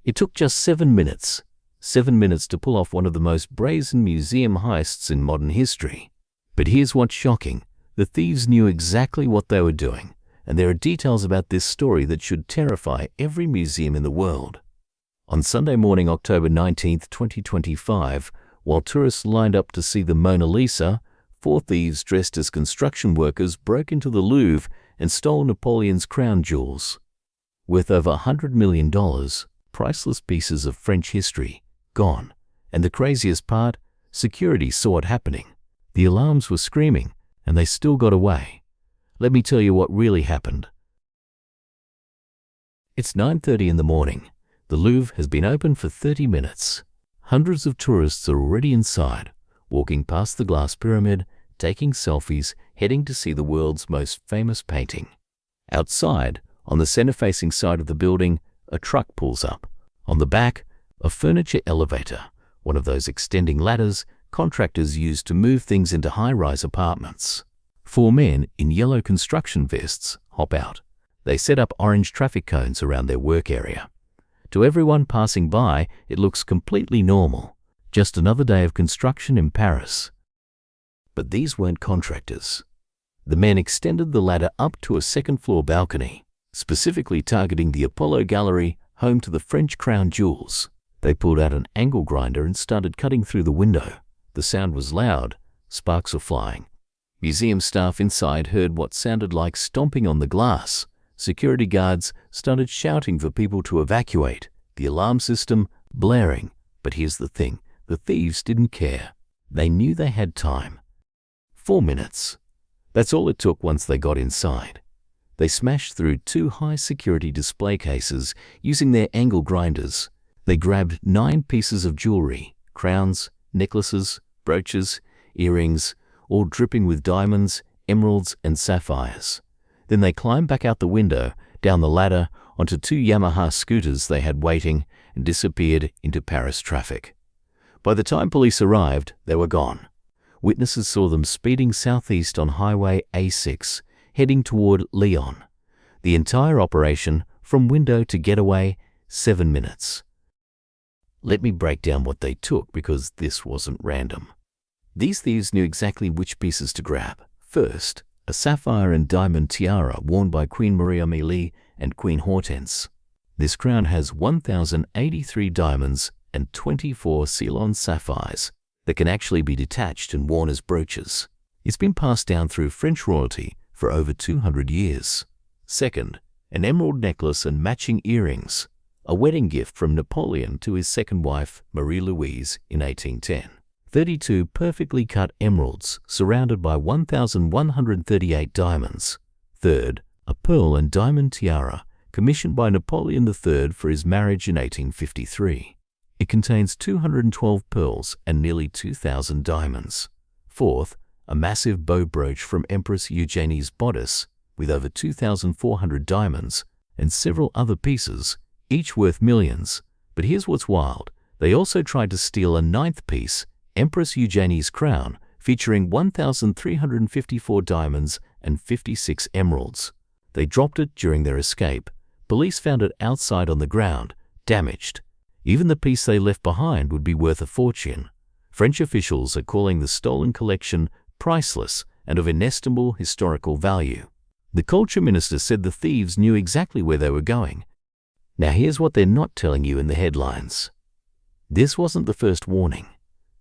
It took just 7 minutes. 7 minutes to pull off one of the most brazen museum heists in modern history. But here's what's shocking. The thieves knew exactly what they were doing, and there are details about this story that should terrify every museum in the world. On Sunday morning, October 19, 2025, while tourists lined up to see the Mona Lisa, 4 thieves dressed as construction workers broke into the Louvre and stole Napoleon's crown jewels. Worth over $100 million, priceless pieces of French history, gone. And the craziest part, security saw it happening. The alarms were screaming, and they still got away. Let me tell you what really happened. It's 9:30 in the morning. The Louvre has been open for 30 minutes. Hundreds of tourists are already inside, walking past the glass pyramid, taking selfies, heading to see the world's most famous painting. Outside, on the center-facing side of the building, a truck pulls up. On the back, a furniture elevator, one of those extending ladders contractors use to move things into high-rise apartments. 4 men in yellow construction vests hop out. They set up orange traffic cones around their work area. To everyone passing by, it looks completely normal. Just another day of construction in Paris. But these weren't contractors. The men extended the ladder up to a second-floor balcony, specifically targeting the Apollo Gallery, home to the French crown jewels. They pulled out an angle grinder and started cutting through the window. The sound was loud. Sparks were flying. Museum staff inside heard what sounded like stomping on the glass. Security guards started shouting for people to evacuate, the alarm system blaring. But here's the thing, the thieves didn't care. They knew they had time. 4 minutes. That's all it took once they got inside. They smashed through 2 high-security display cases using their angle grinders. They grabbed 9 pieces of jewelry, crowns, necklaces, brooches, earrings, all dripping with diamonds, emeralds, and sapphires. Then they climbed back out the window, down the ladder, onto 2 Yamaha scooters they had waiting, and disappeared into Paris traffic. By the time police arrived, they were gone. Witnesses saw them speeding southeast on Highway A6, heading toward Lyon. The entire operation, from window to getaway, 7 minutes. Let me break down what they took, because this wasn't random. These thieves knew exactly which pieces to grab. First, a sapphire and diamond tiara worn by Queen Marie-Amélie and Queen Hortense. This crown has 1,083 diamonds and 24 Ceylon sapphires that can actually be detached and worn as brooches. It's been passed down through French royalty for over 200 years. Second, an emerald necklace and matching earrings, a wedding gift from Napoleon to his second wife, Marie-Louise, in 1810. 32 perfectly cut emeralds surrounded by 1,138 diamonds. Third, a pearl and diamond tiara commissioned by Napoleon III for his marriage in 1853. It contains 212 pearls and nearly 2,000 diamonds. Fourth, a massive bow brooch from Empress Eugénie's bodice with over 2,400 diamonds and several other pieces, each worth millions. But here's what's wild. They also tried to steal a 9th piece, Empress Eugénie's crown, featuring 1,354 diamonds and 56 emeralds. They dropped it during their escape. Police found it outside on the ground, damaged. Even the piece they left behind would be worth a fortune. French officials are calling the stolen collection priceless and of inestimable historical value. The culture minister said the thieves knew exactly where they were going. Now here's what they're not telling you in the headlines. This wasn't the first warning.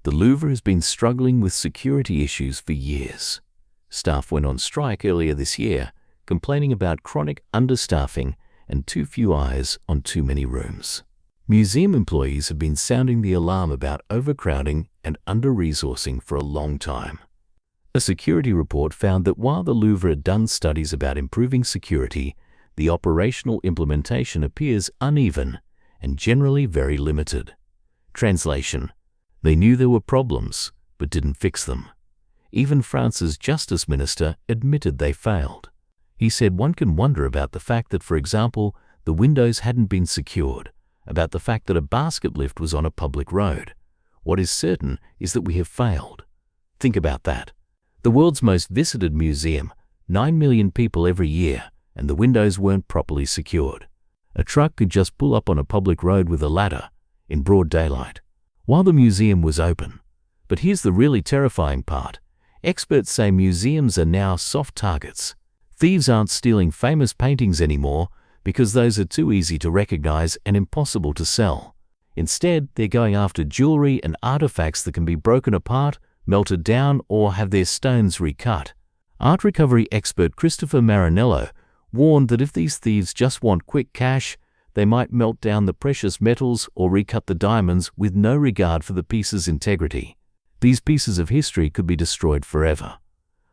The Louvre has been struggling with security issues for years. Staff went on strike earlier this year, complaining about chronic understaffing and too few eyes on too many rooms. Museum employees have been sounding the alarm about overcrowding and under-resourcing for a long time. A security report found that while the Louvre had done studies about improving security, the operational implementation appears uneven and generally very limited. Translation: they knew there were problems, but didn't fix them. Even France's justice minister admitted they failed. He said one can wonder about the fact that, for example, the windows hadn't been secured, about the fact that a basket lift was on a public road. What is certain is that we have failed. Think about that. The world's most visited museum, 9 million people every year, and the windows weren't properly secured. A truck could just pull up on a public road with a ladder in broad daylight while the museum was open. But here's the really terrifying part. Experts say museums are now soft targets. Thieves aren't stealing famous paintings anymore because those are too easy to recognize and impossible to sell. Instead, they're going after jewelry and artifacts that can be broken apart, melted down, or have their stones recut. Art recovery expert Christopher Marinello warned that if these thieves just want quick cash, they might melt down the precious metals or recut the diamonds with no regard for the piece's integrity. These pieces of history could be destroyed forever.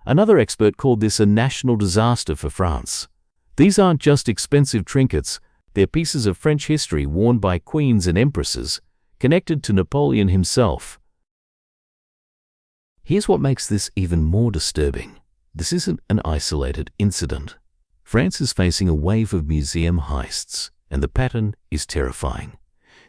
Another expert called this a national disaster for France. These aren't just expensive trinkets, they're pieces of French history worn by queens and empresses, connected to Napoleon himself. Here's what makes this even more disturbing. This isn't an isolated incident. France is facing a wave of museum heists, and the pattern is terrifying.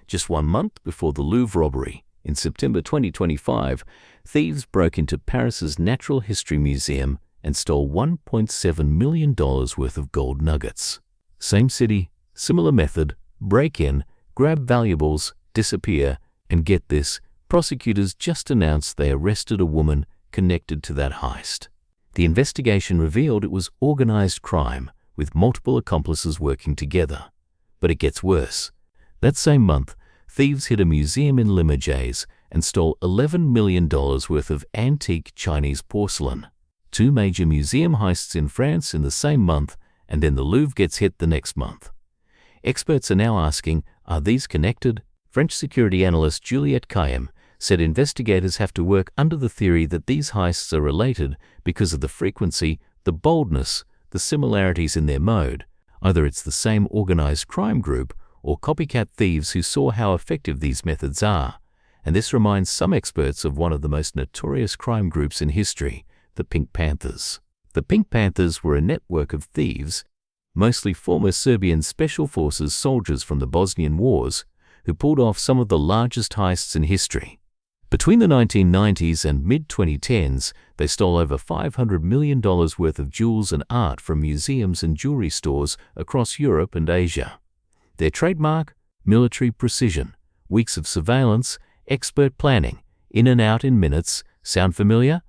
Just 1 month before the Louvre robbery, in September 2025, thieves broke into Paris's Natural History Museum and stole $1.7 million worth of gold nuggets. Same city, similar method, break in, grab valuables, disappear, and get this, prosecutors just announced they arrested a woman connected to that heist. The investigation revealed it was organized crime with multiple accomplices working together. But it gets worse. That same month, thieves hit a museum in Limoges and stole $11 million worth of antique Chinese porcelain. 2 major museum heists in France in the same month, and then the Louvre gets hit the next month. Experts are now asking, are these connected? French security analyst Juliette Kayyem said investigators have to work under the theory that these heists are related because of the frequency, the boldness, the similarities in their mode. Either it's the same organized crime group or copycat thieves who saw how effective these methods are. And this reminds some experts of one of the most notorious crime groups in history, the Pink Panthers. The Pink Panthers were a network of thieves, mostly former Serbian Special Forces soldiers from the Bosnian Wars, who pulled off some of the largest heists in history. Between the 1990s and mid-2010s, they stole over $500 million worth of jewels and art from museums and jewelry stores across Europe and Asia. Their trademark? Military precision, weeks of surveillance, expert planning, in and out in minutes. Sound familiar?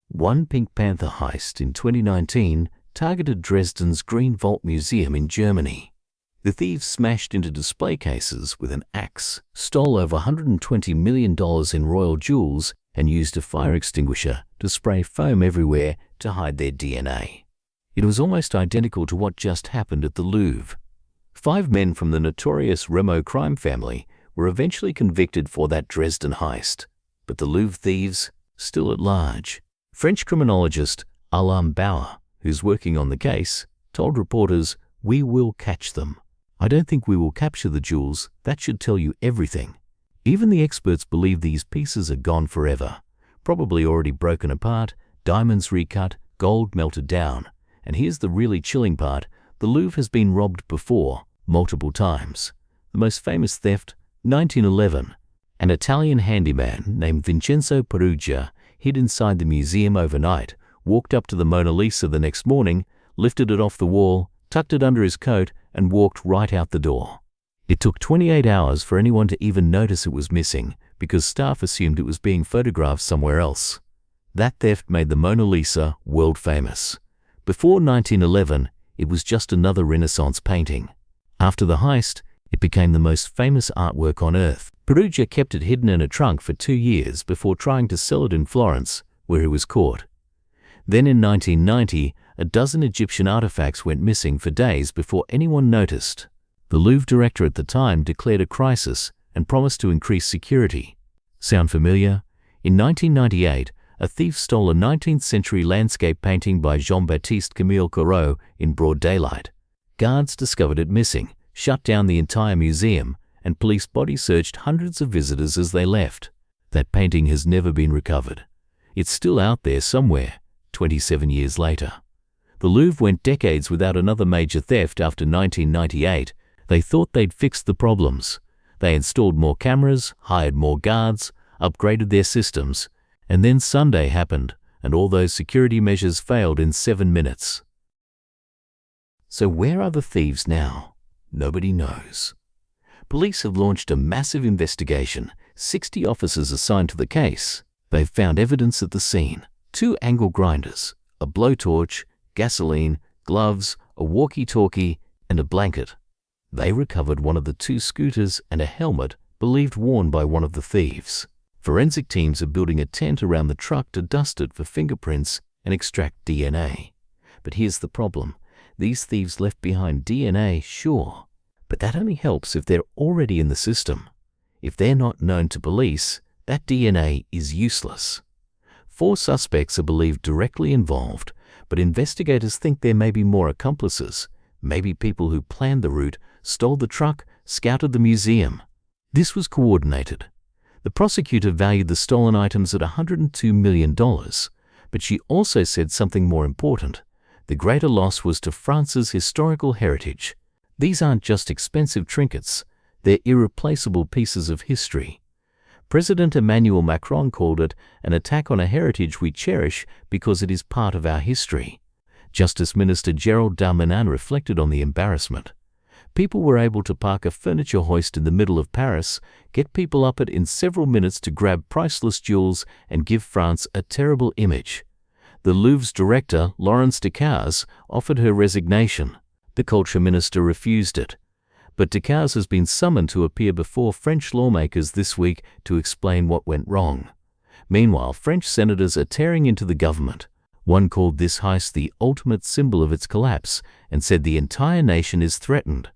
One Pink Panther heist in 2019 targeted Dresden's Green Vault Museum in Germany. The thieves smashed into display cases with an axe, stole over $120 million in royal jewels, and used a fire extinguisher to spray foam everywhere to hide their DNA. It was almost identical to what just happened at the Louvre. 5 men from the notorious Remo crime family were eventually convicted for that Dresden heist, but the Louvre thieves still at large. French criminologist Alain Bauer, who's working on the case, told reporters, "We will catch them. I don't think we will capture the jewels. That should tell you everything." Even the experts believe these pieces are gone forever, probably already broken apart, diamonds recut, gold melted down. And here's the really chilling part. The Louvre has been robbed before, multiple times. The most famous theft, 1911. An Italian handyman named Vincenzo Perugia hid inside the museum overnight, walked up to the Mona Lisa the next morning, lifted it off the wall, tucked it under his coat, and walked right out the door. It took 28 hours for anyone to even notice it was missing because staff assumed it was being photographed somewhere else. That theft made the Mona Lisa world famous. Before 1911, it was just another Renaissance painting. After the heist, it became the most famous artwork on earth. Perugia kept it hidden in a trunk for 2 years before trying to sell it in Florence, where he was caught. Then in 1990, a dozen Egyptian artifacts went missing for days before anyone noticed. The Louvre director at the time declared a crisis and promised to increase security. Sound familiar? In 1998, a thief stole a 19th century landscape painting by Jean-Baptiste Camille Corot in broad daylight. Guards discovered it missing, shut down the entire museum, and police body searched hundreds of visitors as they left. That painting has never been recovered. It's still out there somewhere, 27 years later. The Louvre went decades without another major theft after 1998. They thought they'd fixed the problems. They installed more cameras, hired more guards, upgraded their systems, and then Sunday happened, and all those security measures failed in 7 minutes. So where are the thieves now? Nobody knows. Police have launched a massive investigation, 60 officers assigned to the case. They've found evidence at the scene: 2 angle grinders, a blowtorch, gasoline, gloves, a walkie-talkie, and a blanket. They recovered one of the 2 scooters and a helmet believed worn by one of the thieves. Forensic teams are building a tent around the truck to dust it for fingerprints and extract DNA. But here's the problem. These thieves left behind DNA, sure, but that only helps if they're already in the system. If they're not known to police, that DNA is useless. 4 suspects are believed directly involved, but investigators think there may be more accomplices, maybe people who planned the route, stole the truck, scouted the museum. This was coordinated. The prosecutor valued the stolen items at $102 million, but she also said something more important. The greater loss was to France's historical heritage. These aren't just expensive trinkets, they're irreplaceable pieces of history. President Emmanuel Macron called it an attack on a heritage we cherish because it is part of our history. Justice Minister Gerald Darmanin reflected on the embarrassment. People were able to park a furniture hoist in the middle of Paris, get people up it in several minutes to grab priceless jewels and give France a terrible image. The Louvre's director, Laurence Decazes, offered her resignation. The culture minister refused it. But Decazes has been summoned to appear before French lawmakers this week to explain what went wrong. Meanwhile, French senators are tearing into the government. One called this heist the ultimate symbol of its collapse and said the entire nation is threatened.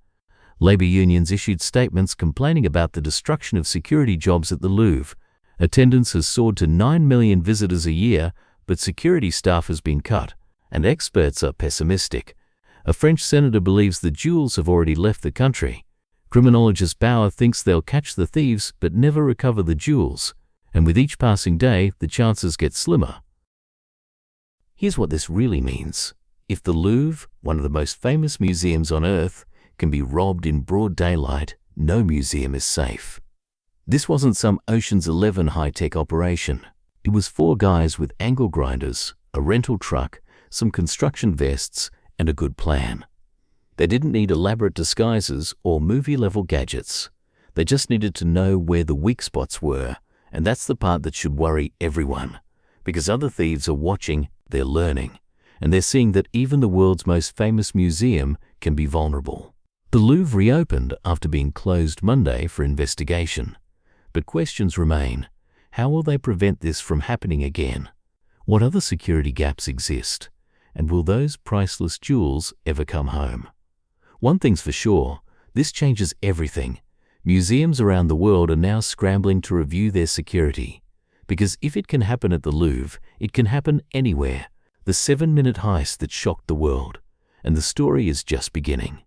Labor unions issued statements complaining about the destruction of security jobs at the Louvre. Attendance has soared to 9 million visitors a year, but security staff has been cut, and experts are pessimistic. A French senator believes the jewels have already left the country. Criminologist Bauer thinks they'll catch the thieves but never recover the jewels, and with each passing day, the chances get slimmer. Here's what this really means. If the Louvre, one of the most famous museums on Earth, can be robbed in broad daylight, no museum is safe. This wasn't some Ocean's 11 high-tech operation. It was 4 guys with angle grinders, a rental truck, some construction vests, and a good plan. They didn't need elaborate disguises or movie-level gadgets. They just needed to know where the weak spots were, and that's the part that should worry everyone. Because other thieves are watching, they're learning, and they're seeing that even the world's most famous museum can be vulnerable. The Louvre reopened after being closed Monday for investigation. But questions remain. How will they prevent this from happening again? What other security gaps exist? And will those priceless jewels ever come home? One thing's for sure, this changes everything. Museums around the world are now scrambling to review their security. Because if it can happen at the Louvre, it can happen anywhere. The 7-minute heist that shocked the world. And the story is just beginning.